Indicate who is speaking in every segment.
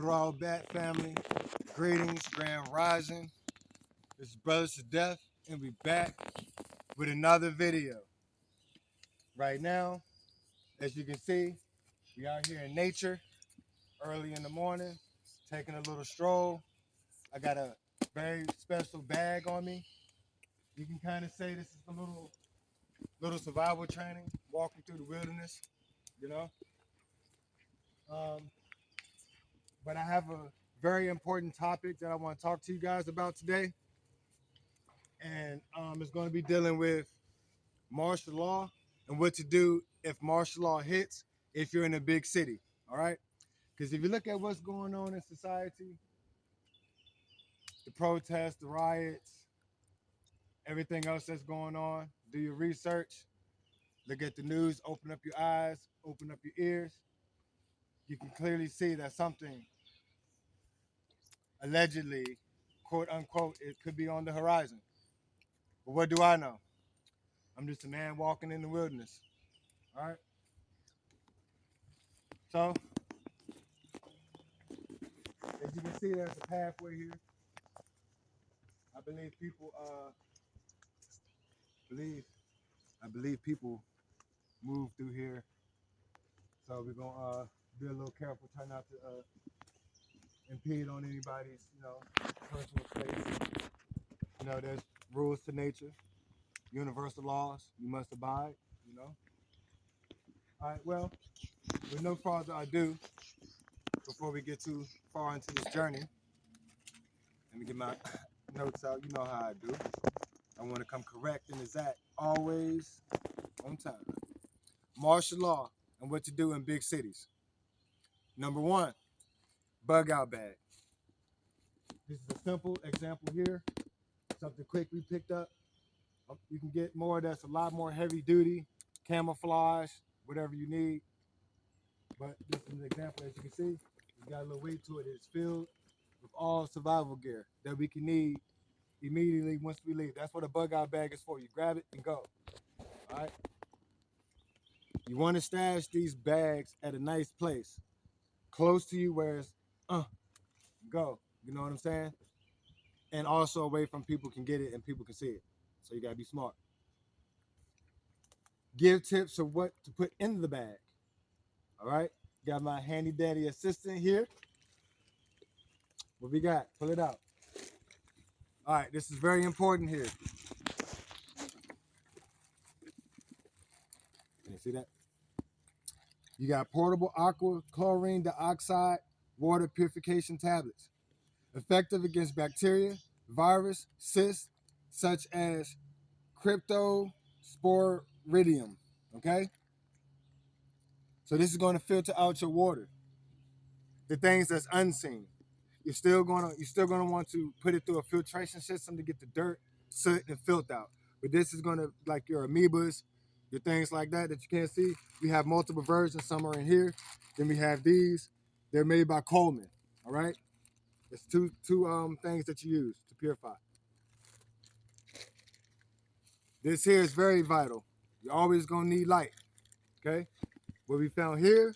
Speaker 1: Growl Bat family. Greetings, Grand Rising. This is Brothers to Death, and we back with another video. Right now, as you can see, we out here in nature, early in the morning, taking a little stroll. I got a very special bag on me. You can kind of say this is a little survival training, walking through the wilderness, you know. Um, but I have a very important topic that I want to talk to you guys about today, and it's going to be dealing with martial law and what to do if martial law hits if you're in a big city. All right, because if you look at what's going on in society, the protests, the riots, everything else that's going on, do your research, look at the news, open up your eyes, open up your ears. You can clearly see that something allegedly, quote unquote, it could be on the horizon. But what do I know? I'm just a man walking in the wilderness. All right. So as you can see, there's a pathway here. I believe people believe I believe people move through here. So we're gonna be a little careful, try not to impede on anybody's, personal space. There's rules to nature, universal laws you must abide. All right, well, with no further ado, before we get too far into this journey, let me get my notes out. You know how I do. I want to come correct and exact, always on time. Martial law and what to do in big cities. Number one, bug out bag. This is a simple example here. Something quick we picked up. You can get more that's a lot more heavy duty, camouflage, whatever you need. But this is an example, as you can see, it's got a little weight to it. It's filled with all survival gear that we can need immediately once we leave. That's what a bug out bag is for. You grab it and go. All right. You want to stash these bags at a nice place, close to you where it's go. You know what I'm saying? And also away from people can get it and people can see it. So you gotta be smart. Give tips of what to put in the bag. All right. Got my handy dandy assistant here. What we got? Pull it out. All right, this is very important here. Can you see that? You got portable aqua chlorine dioxide water purification tablets, effective against bacteria, virus, cysts, such as cryptosporidium. Okay, so this is going to filter out your water, the things that's unseen. You're still gonna want to put it through a filtration system to get the dirt, soot, and filth out. But this is gonna, like your amoebas, your things like that you can't see. We have multiple versions. Some are in here. Then we have these. They're made by Coleman. All right. It's two things that you use to purify. This here is very vital. You're always gonna need light. Okay. What we found here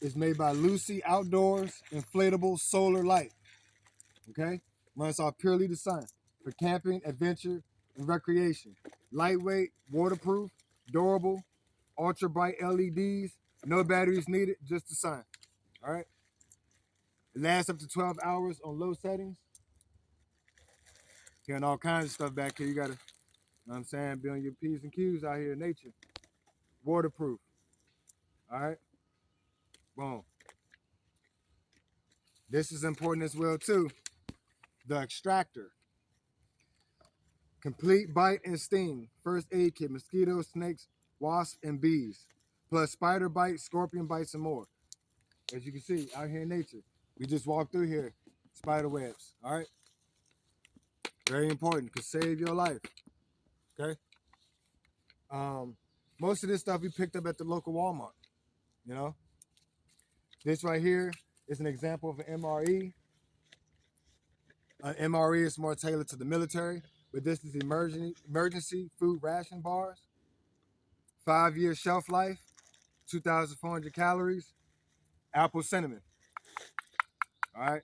Speaker 1: is made by Lucy Outdoors Inflatable Solar Light. Okay, runs off purely the sun for camping, adventure, and recreation. Lightweight, waterproof, durable, ultra bright LEDs, no batteries needed, just the sun. All right, it lasts up to 12 hours on low settings. Hearing all kinds of stuff back here. You gotta, know what I'm saying, be on your P's and Q's out here in nature. Waterproof. All right, boom. This is important as well too. The extractor. Complete bite and sting. First aid kit. Mosquitoes, snakes, wasps, and bees. Plus spider bites, scorpion bites, and more. As you can see, out here in nature. We just walked through here. Spider webs. All right? Very important. Could save your life. Okay? Most of this stuff we picked up at the local Walmart. You know? This right here is an example of an MRE. An MRE is more tailored to the military, but this is emergency food ration bars. 5-year shelf life, 2,400 calories, apple cinnamon. All right.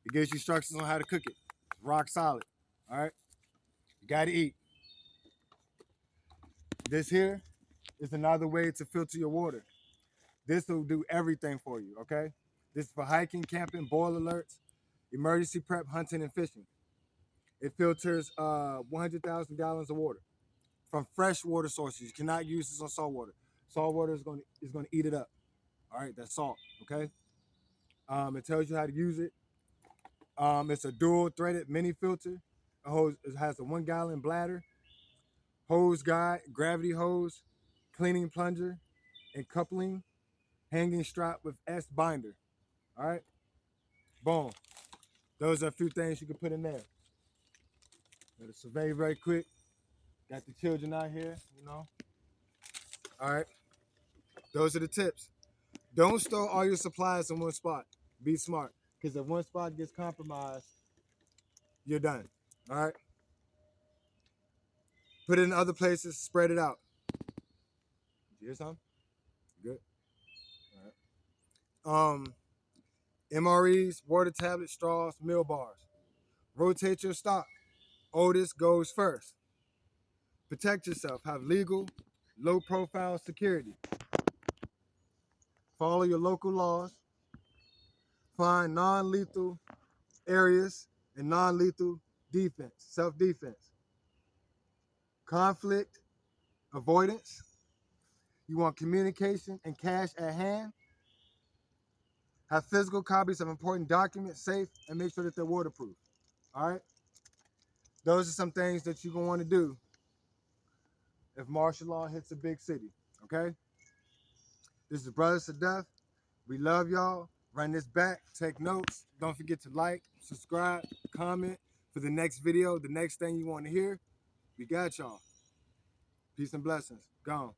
Speaker 1: It gives you instructions on how to cook it. It's rock solid. All right. You got to eat. This here is another way to filter your water. This will do everything for you. Okay. This is for hiking, camping, boil alerts, emergency prep, hunting, and fishing. It filters 100,000 gallons of water from fresh water sources. You cannot use this on salt water. Salt water is going to eat it up. All right, that's salt. Okay. It tells you how to use it. It's a dual threaded mini filter. It has a 1 gallon bladder, hose guide, gravity hose, cleaning plunger, and coupling, hanging strap with S binder. All right. Boom. Those are a few things you can put in there. Gotta survey very quick. Got the children out here, you know. All right. Those are the tips. Don't store all your supplies in one spot. Be smart. Because if one spot gets compromised, you're done. All right. Put it in other places, spread it out. You hear something? Good. All right. MREs, water tablets, straws, meal bars. Rotate your stock. Oldest goes first. Protect yourself. Have legal, low profile security. Follow your local laws. Find non-lethal areas and non-lethal defense, self-defense. Conflict avoidance. You want communication and cash at hand. Have physical copies of important documents safe and make sure that they're waterproof. All right? Those are some things that you're going to want to do if martial law hits a big city. Okay? This is Brothers to Death. We love y'all. Run this back. Take notes. Don't forget to like, subscribe, comment for the next video, the next thing you want to hear. We got y'all. Peace and blessings. Gone.